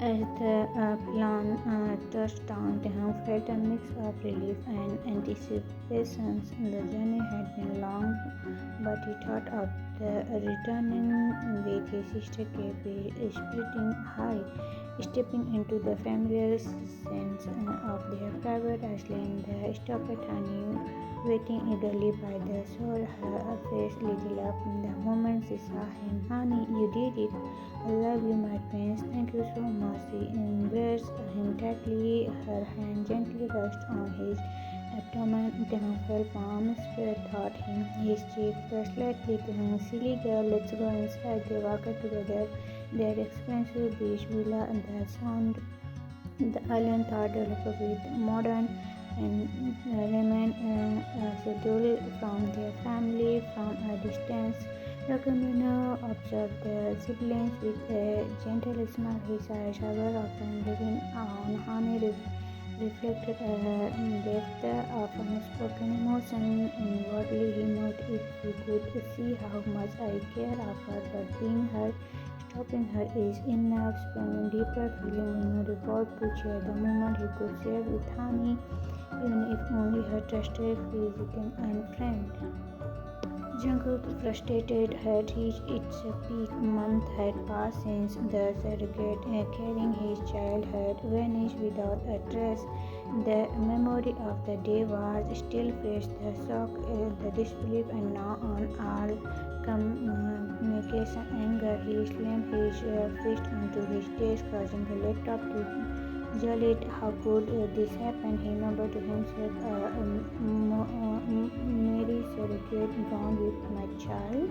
As the plane touched down, Taehyung felt a mix of relief and anticipation. The journey had been long, but he thought of the returning with his sister Katie, stepping into the familiar scenes of their private island. They stopped at Honey, waiting eagerly by the shore. Her face lit up the moment she saw him. "Honey, you did it! I love you, my prince. Thank you so much." She embraced him tightly. Her hand gently rested on his abdomen. Taehyung felt warm spirit toward him. His cheek pressed lightly to him. "Silly girl, let's go inside." They walked together. Their expensive beach villa that sound the island thought developed with modern and remain scheduled from their family from a distance. Dr. Mino observed the siblings with a gentle smile. His eyes, however, often looking on Honey, reflected a depth of unspoken emotion. Inwardly, he noted, "If you could see how much I care of her, but being her, stopping her is enough." Spending deeper feeling, Mino resolved to share the moment he could share with Honey, even if only her trusted visiting and friend. Jungkook, frustrated, had reached its peak. Months had passed since the surrogate carrying his child had vanished without a trace. The memory of the day was still fresh, the shock, the disbelief, and now on all communication anger. He slammed his fist onto his desk, causing the laptop to jolt. How could this happen? He mumbled to himself. Mary surrogate gone with my child.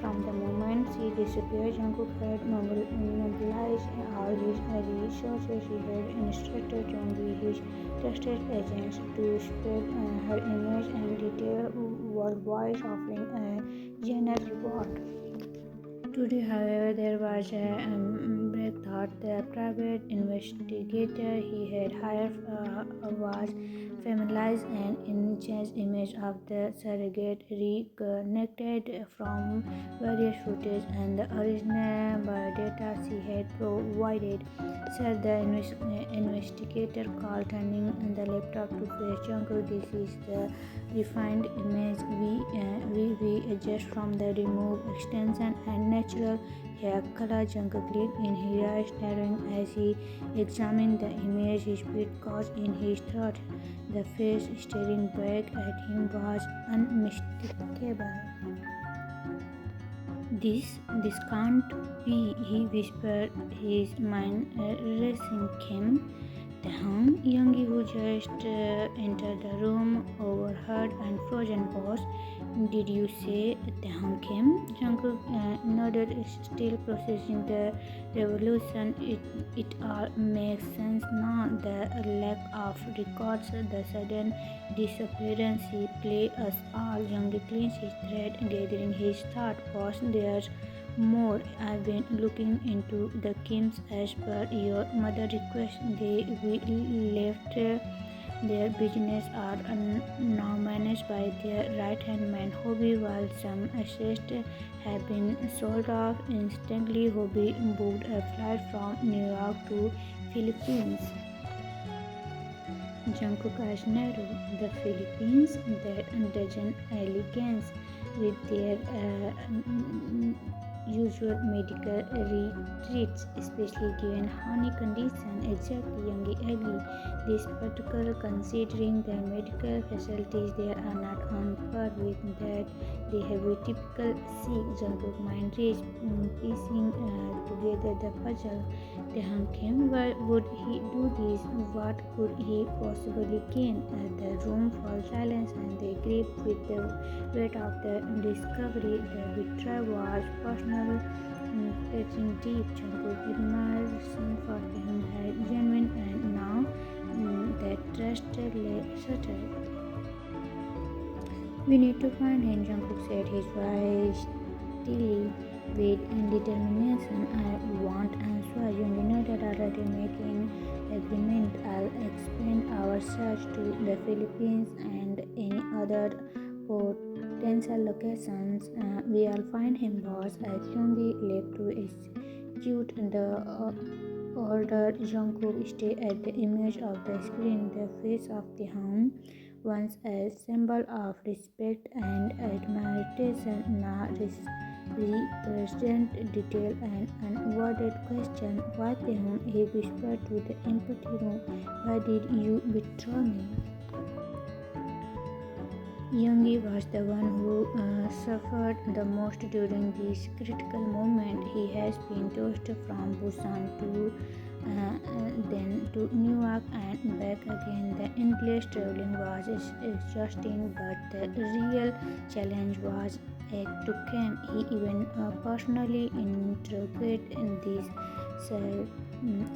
From the moment she disappeared, Jungkook had mobilized all his resources. He had instructed Jongbi, his trusted agents, to spread her image and detail worldwide, offering a generous reward. Today, however, there was a breakthrough. The private investigator he had hired was familiarized and enhanced image of the surrogate, reconnected from various footage and the original biodata she had provided. Sir, the investigator called, turning the laptop to face Jungkook. "This is the refined image we adjust from the remove extension and natural hair color." Jungkook looked in his eyes, narrowing as he examined the image. His beat caught in his throat. The face staring back at him was unmistakable. This can't be," he whispered, his mind racing. "Kim Taehyung?" Youngie, who just entered the room, overheard and frozen pause. "Did you say Taehyung Kim?" Jungkook nodded, still processing the revolution. It all makes sense now. The lack of records, the sudden disappearance. She played us all. Youngie clenched his thread, gathering his thought. "Boss, there's more. I've been looking into the Kims as per your mother request. We left their business are now managed by their right-hand man, Hobby, while some assets have been sold off. Instantly, Hobby booked a flight from New York to Philippines." Jungkook eyes narrow. The Philippines, that dozen elegance with their usual medical retreats, especially given Honey condition. Exactly, Youngie agreed. This particular, considering the medical facilities there are not on par with that they have a typical Sikh. Jungkook mind raced, piecing together the puzzle. Taehyung Kim, why would he do this? What could he possibly gain? The room fell silence, and they gripped with the weight of the discovery. The betrayal was personal, touching deep. Jungkook admiration for him had genuine, and now that trust lay shattered. "We need to find him," Jungkook said, his voice steely with determination. "I want answers." You know that already making agreement. "I'll expand our search to the Philippines and any other potential locations. We'll find him, boss." As Yoongi left to execute the Older Jungkook stared at the image of the screen. The face of Taehyung, once a symbol of respect and admiration, now represent detail and unworded question. Why Taehyung? He whispered to the empty room. Why did you betray me? Yoongi was the one who suffered the most during this critical moment. He has been tossed from Busan to then to Newark and back again. The endless traveling was exhausting, but the real challenge was yet to come. He even personally interrogated this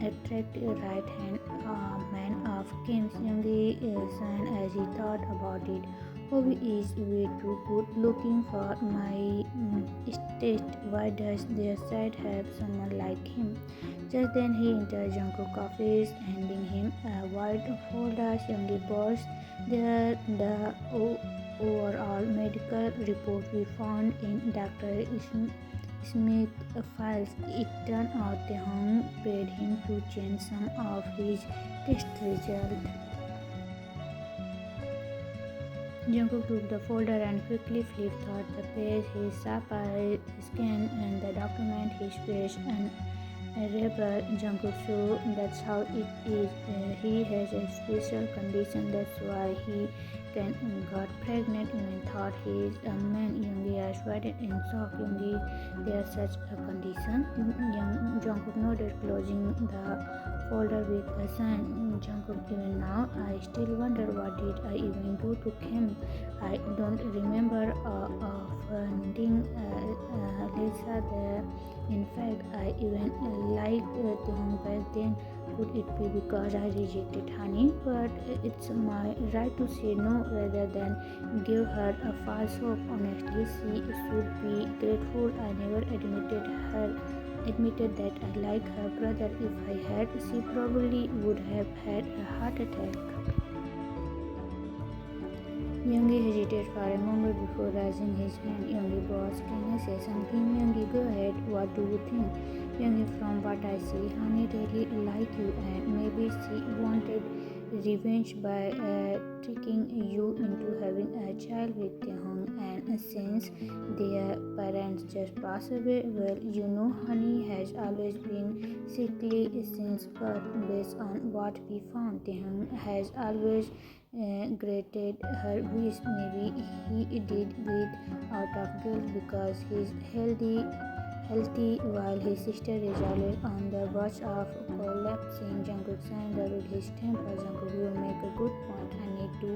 attractive right-hand man of Kim Yoongi-san as he thought about it. Hobby is way too good looking for my taste. Why does their side have someone like him? Just then he entered Jungkook's office, handing him a white folder. Youngie burst there. The overall medical report we found in Dr. Smith's files. It turned out Taehyung paid him to change some of his test results. Jungkook took the folder and quickly flipped through the page. His sharp eyes scanned and the document. His face unreadable. Jungkook, so that's how it is. He has a special condition. That's why he got pregnant. Even thought he is a man. Yoongi asked, waited in shock. Yoongi, there's such a condition. Jungkook nodded, closing the folder with a sign. Jungkook, even now, I still wonder what did I even do to him. I don't remember offending Lisa there. In fact, I even liked him back then. Could it be because I rejected honey? But it's my right to say no rather than give her a false hope. Honestly, she should be grateful I never admitted that I like her brother. If I had, she probably would have had a heart attack. Yoongi hesitated for a moment before raising his hand. Yoongi, boss, can I say something? Yoongi, go ahead. What do you think? Yoongi, from what I see, Honey really liked you and maybe she wanted revenge by tricking you into having a child with Taehyung, and since their parents just passed away, well, you know, Honey has always been sickly since birth. Based on what we found, Taehyung has always granted her wish. Maybe he did it out of guilt because he's healthy while his sister is always on the verge of collapsing. Jungkook signed with his temper. Jungkook, you make a good point. I need to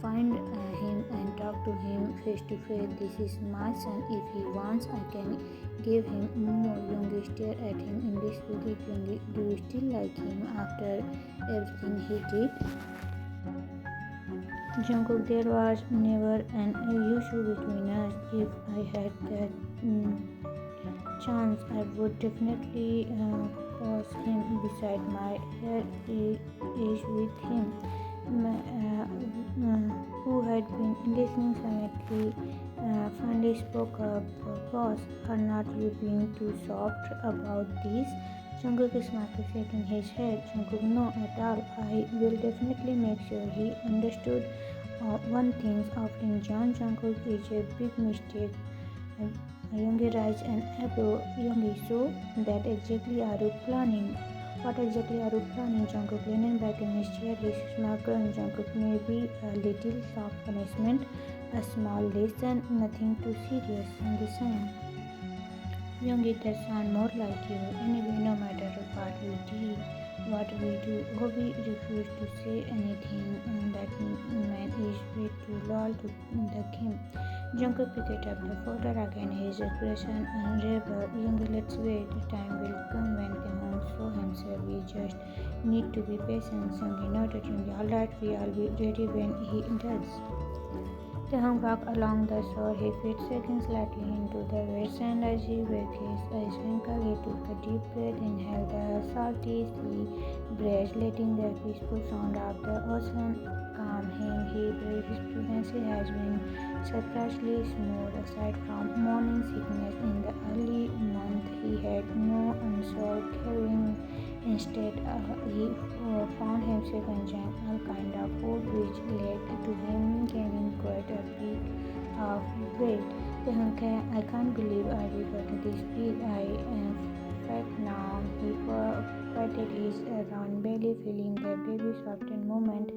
find him and talk to him face to face. This is my son. If he wants, I can give him more. Yoongi stared at him in disbelief. Yoongi, do you still like him after everything he did? Jungkook, there was never an issue between us. If I had that chance, I would definitely pose him beside my head is with him. Who had been listening silently finally spoke up. Boss, are not you being too soft about this? Jungkook is smartly shaking his head. Jungkook, no, at all. I will definitely make sure he understood one thing. Offering John Jungkook is a big mistake. Jungkook Rise and eyebrow. Yoongi, so that exactly are you planning? What exactly are you planning? Jungkook leaning back in his chair, his smile growing. Jungkook, maybe a little soft punishment, a small lesson, nothing too serious. Yoongi sang. Yoongi, that sound more like you. Anyway, no matter what we do, Hobby refused to say anything. That man is way too loyal to the Kim. Jungkook picked up the folder again, his expression unraveled. Yoongi, let's wait. Time will come when Taehyung show himself. We just need to be patient. Yoongi nodded. Yoongi, alright, we'll be ready when he does. Taehyung walked along the shore, his feet shaking slightly into the wet sand as he waved his eyes wrinkled. He took a deep breath, inhaled the salty sea breeze, letting the peaceful sound of the ocean calm him. His pregnancy has been surprisingly smooth. Aside from morning sickness in the early month, he had no unsolved carrying Instead, he found himself enjoying all kind of food, which led to him gaining quite a bit of weight. I can't believe I got this big. I am fat now. He patted his round belly, feeling the baby soften moment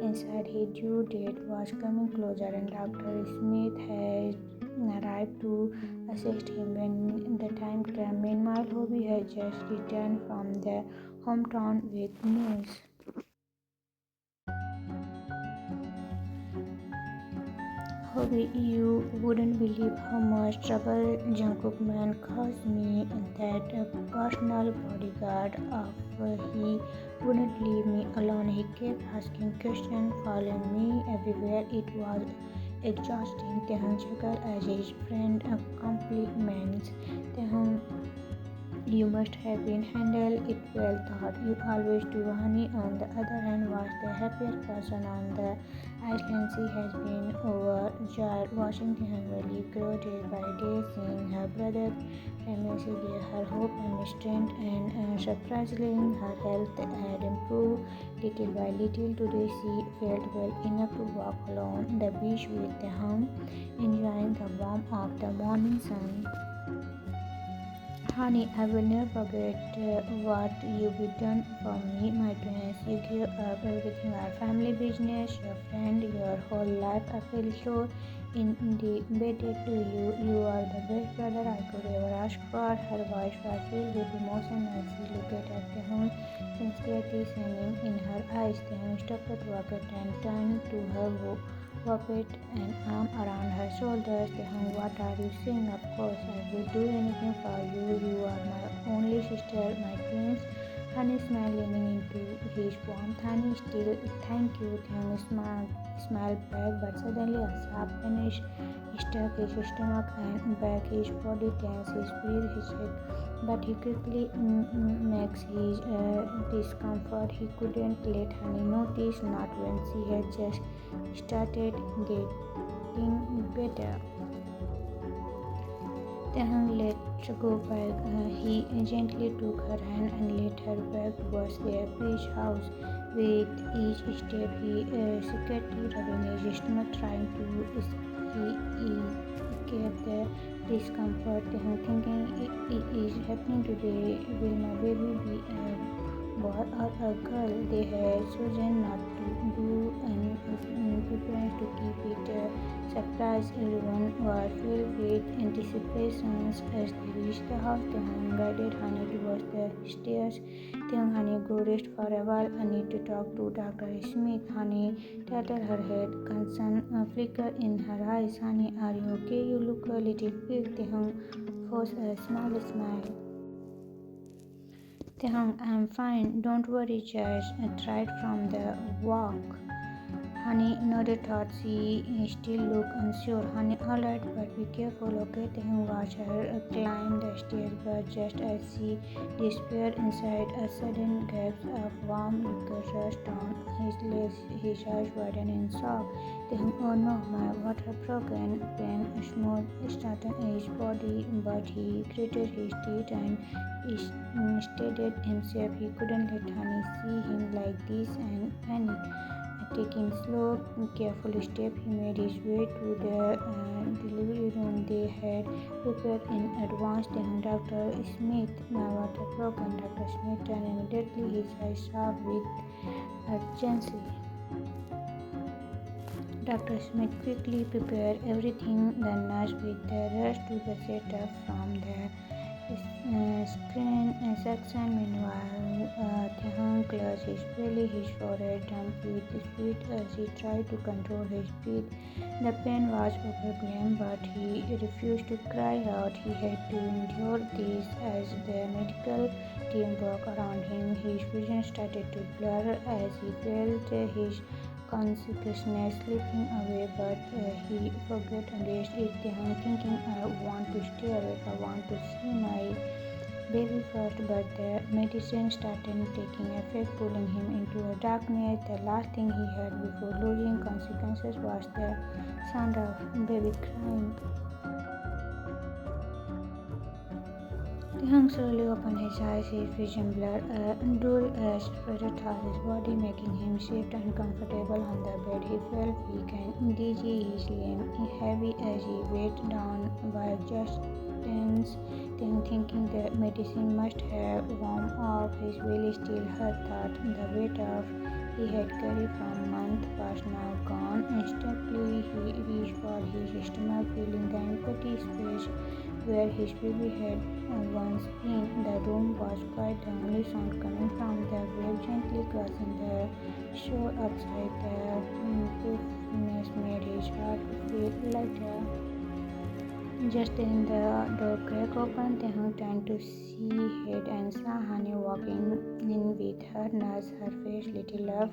inside. His due date was coming closer, and Dr. Smith had arrived to assist him when the time came. Meanwhile, Hobie had just returned from the hometown with news. Hobie, you wouldn't believe how much trouble Jungkook man caused me. That personal bodyguard of he wouldn't leave me alone. He kept asking questions, following me everywhere. It was exhausting. Taehyung chuckled as his friend compliments. Taehyung, you must have been handled it well, thought you always do. Honey, on the other hand, was the happiest person on the island. She has been overjoyed watching the valley grow day by day, seeing her brother pregnancy gave her hope and strength, and surprisingly, her health had improved little by little. Today, she felt well enough to walk along the beach with the hum, enjoying the warmth of the morning sun. Honey, I will never forget what you've done for me, my parents. You gave up everything, our family business, your friend, your whole life. I feel so indebted to you. You are the best brother I could ever ask for. Her voice was filled with emotion as she looked at the home, sincerity shining in her eyes. The home stopped at Rocket and turned to her, wrapped an arm around her shoulders. Tehun, what are you saying? Of course, I will do anything for you. You are my only sister, my twins. Honey smiled, leaning into his warmth. Honey, still, thank you. Tehun smiled back, but suddenly a sharp pain struck his stomach and back. His body tense, his breath, his head. But he quickly makes his discomfort. He couldn't let Honey notice, not when she had just started getting better. Taehyung let go back. He gently took her hand and led her back towards their beach house. With each step, he secretly rubbing his stomach, trying to escape the discomfort. Taehyung thinking, it is happening today. Will my baby be a boy or a girl? They had chosen not to do and preparing to keep it a surprise. Everyone was filled with anticipations as they reached the house. Taehyung guided Honey towards the stairs. Taehyung, Honey, go rest for a while. I need to talk to Dr. Smith. Honey tilted her head, concern flickered in her eyes. Honey, are you okay? You look a little pale. Taehyung forced a smile. Taehyung, I'm fine. Don't worry, just tried from the walk. Honey nodded, thought she still looked unsure. Honey, alright, but be careful, okay? Taehyung watched her climb the stairs, but just as she disappeared inside, a sudden gasp of warm liquor rushed down his legs. His eyes widened in shock. Taehyung, oh no, my water broken. Pain smoothed started his body, but he gritted his teeth and steadied himself. He couldn't let Honey see him like this and panic. Taking slow, careful steps, he made his way to the delivery room they had prepared in advance. Then Dr. Smith, my water broken. Dr. Smith turned immediately, his eyes sharp with urgency. Dr. Smith quickly prepared everything. The nurse with the rush to the setup from the screen section. Meanwhile, Taehyung clutched his belly, his forehead dumped with speed as he tried to control his breath. The pain was overwhelming, but he refused to cry out. He had to endure this as the medical team worked around him. His vision started to blur as he felt his consciousness slipping away, but he forgot against it. Taehyung thinking, I want to stay awake, I want to see my baby first, but the medicine started taking effect, pulling him into a darkness. The last thing he heard before losing consequences was the sound of baby crying. Taehyung slowly opened his eyes, his vision blurred. A dull spirit touched his body, making him shift uncomfortable on the bed. He felt weak and dizzy, his limbs heavy as he weighed down by just tense. Then, thinking the medicine must have worn off his will, still her thought. The weight of he had carried from months was now gone. Instantly, he reached for his stomach, feeling the empty space where his baby had once been. The room was quiet, the only sound coming from the wave gently crossing the shore outside. The poofiness made his heart feel lighter. Just then the door cracked open. Taehyung turned to see Head and saw Honey walking in with her nurse, her face little off.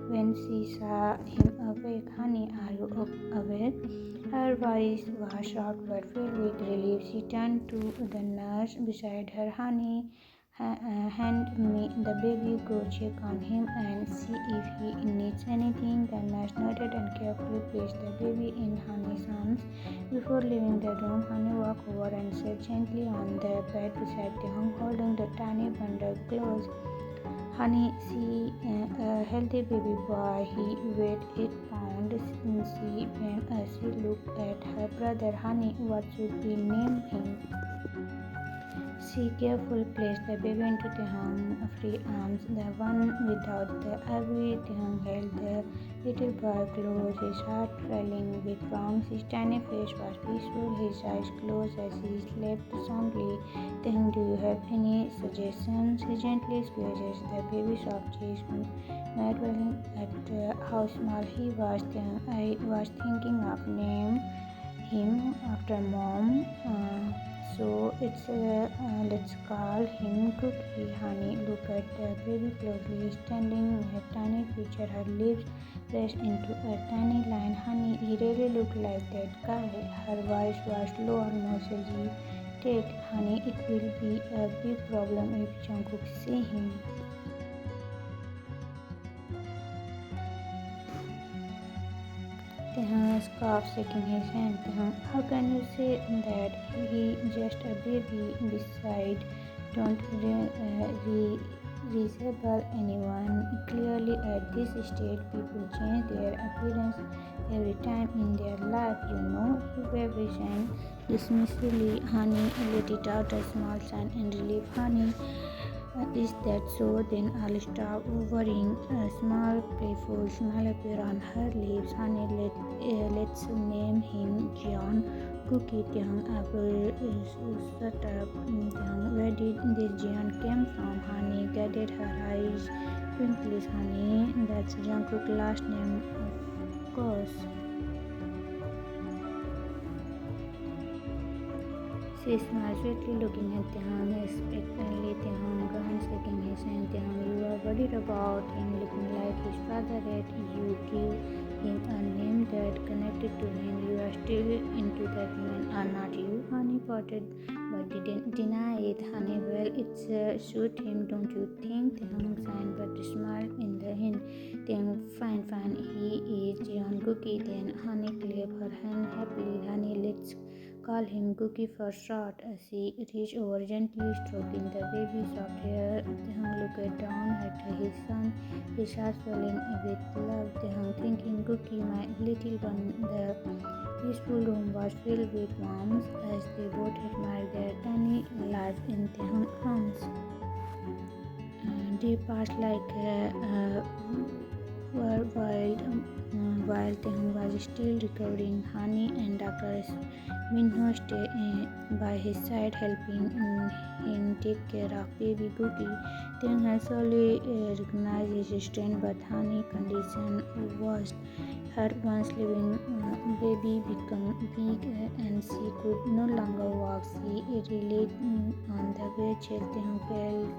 When she saw him awake, "Honey, are you awake?" Her voice was soft but filled with relief. She turned to the nurse beside her. "Honey, hand me the baby. Go check on him and see if he needs anything." The nurse nodded and carefully placed the baby in Honey's arms. Before leaving the room, Honey walked over and sat gently on the bed beside Taehyung, holding the tiny bundle close. "Honey, see a healthy baby boy. He weighed 8 pounds." She bent as she looked at her brother. "Honey, what should we name him?" She carefully placed the baby into Taehyung's free arms, the one without the ivory. Taehyung held the little boy close, his heart thrilling with warmth. His tiny face was peaceful, his eyes closed as he slept soundly. "Taehyung, do you have any suggestions?" He gently squeezes the baby's soft cheeks, marveling at how small he was. "I was thinking of naming him after Mom. Let's call him Cookie." Honey looked at the baby closely, standing a tiny creature, her lips pressed into a tiny line. "Honey, he really looked like that guy." Her voice was low, almost hesitant. "Honey, it will be a big problem if Jungkook see him." Taehyung scoffed, shaking his hand. "Taehyung, how can you say that? He just a baby. Besides, don't resemble anyone. Clearly, at this stage, people change their appearance every time in their life, you know." He waved his hand dismissively. Honey let it out a small sigh in relief. "Honey, is that so? Then I'll stop worrying." A small, playful smile appeared on her lips. "Honey, let's name him Jeon." "Cookie." Taehyung shut up. Taehyung, where did this Jeon came from? Honey guided her eyes twinkles. "Honey, that's Jungkook's last name, of course." She smiled sweetly, looking at Taehyung expectantly. Taehyung grinned, shaking his hand. "Taehyung, you are worried about him looking like his father. Yet you give him a name that connected to him. You are still into that man, are not you?" Honey potted but didn't deny it. "Honey, well, it's suit him, don't you think?" Taehyung sighed but smiled in the end. Taehyung, fine, he is Jeon Cookie then." Honey clapped her hand happily. "Honey, let's call him Cookie for short." She reached over, gently stroking the baby's soft hair. Taehyung looked down at his son, his heart swelling with love. Taehyung thinking, "Cookie, my little one." The peaceful room was filled with warmth as they both admired their tiny life in Taehyung's arms. They passed like were while Taehyung was still recovering. Honey and Dr. Minho stayed by his side, helping him take care of baby Cookie. Taehyung had slowly recognized his strength, but Honey's condition worsened. Her once living baby became weak and she could no longer walk. She relied on the wheelchair. Taehyung felt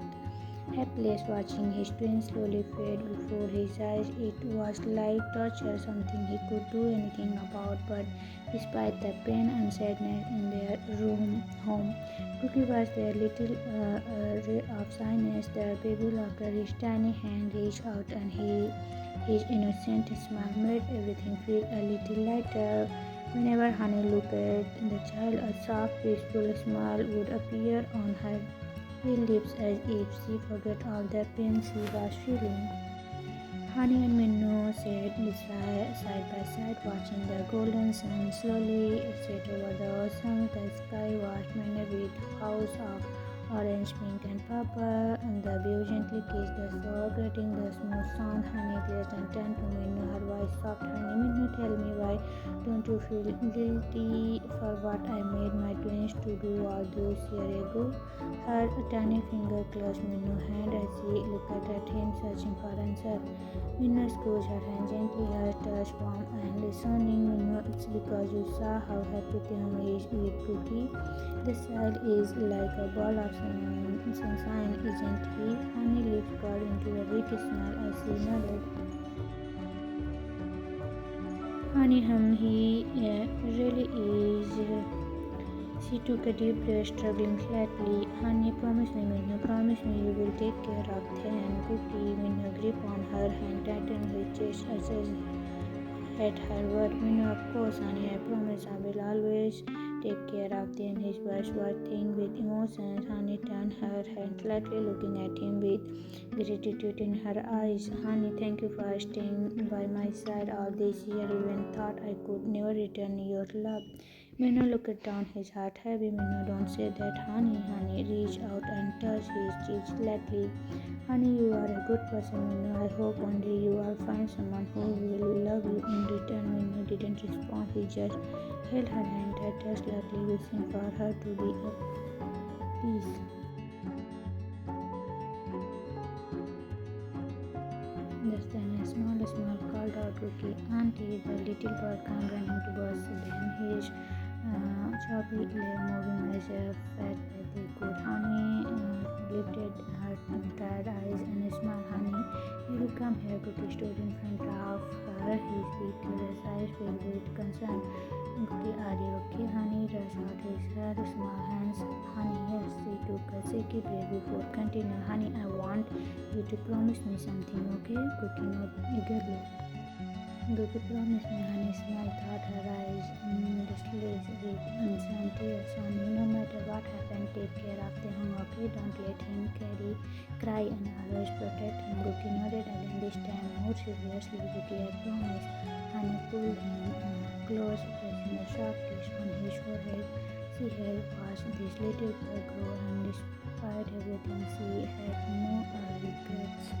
helpless, watching his twin slowly fade before his eyes. It was like torture, something he could do anything about. But despite the pain and sadness in their home, Cookie was their little ray of shyness. The baby laughter, his tiny hand reached out, and his innocent smile made everything feel a little lighter. Whenever Honey looked at the child, a soft, peaceful smile would appear on her lips as if she forgot all the pain she was feeling. Honey and Minnow sat side by side, watching the golden sun slowly set over the ocean. The sky was painted with hues of orange, pink, and purple, and the breeze gently kissed the shore, creating the smooth sound. Honey glanced and turned to Minnow, her voice soft. Honey, Minnow, tell me, why don't you feel guilty for what I made my twins to do all those years ago? Her tiny finger clutched Minnow's hand as she looked at him, searching for answer. Minna squeezed her hand gently, her touch warm and reassuring. Minna, it's because you saw how happy Taehyung is with Cookie. The child is like a ball of sunshine, isn't he? Honey lips curled into a big smile as she nodded. Honey, he really is. She took a deep breath, struggling slightly. Honey, promise me, Minna, promise me you will take care of them and Cookie. Minna grip on her hand, tightened his chest as at her word. Minna, of course, honey, I promise I will always take care of them. His voice was thin with emotions. Honey turned her head slightly, looking at him with gratitude in her eyes. Honey, thank you for staying by my side all these years. Even thought I could never return your love. Minna looked down, his heart heavy. Minna, don't say that, honey. Honey reached out and touched his cheek lightly. Honey, you are a good person, Minna. I hope one day you will find someone who will love you in return. Minna didn't respond. He just held her hand tighter, slightly wishing for her to be at peace. Just then a small called out Rookie. Auntie, the little bird came running towards them. His choppy leg moving as fast as they could. Honey lifted her tired eyes and smiled. Honey, you will come here. Cookie stood in front of her, his big curious eyes filled with concern. Cookie, are you okay? Honey rushed out his small hands. Honey, yes. She took a shaky breath before continuing. Honey, I want you to promise me something, okay? Cookie nodded eagerly. Cookie promised me. Honey smiled, thought her eyes displayed with unseen tears. Honey, no matter what happened, take care of Taehyung, okay? Don't let him cry and always protect him. Cookie nodded again, this time more seriously. Cookie, I promise. Honey pulled him close, pressing a sharp kiss on his forehead. She had watched this little girl grow, and despite everything, she had no regrets.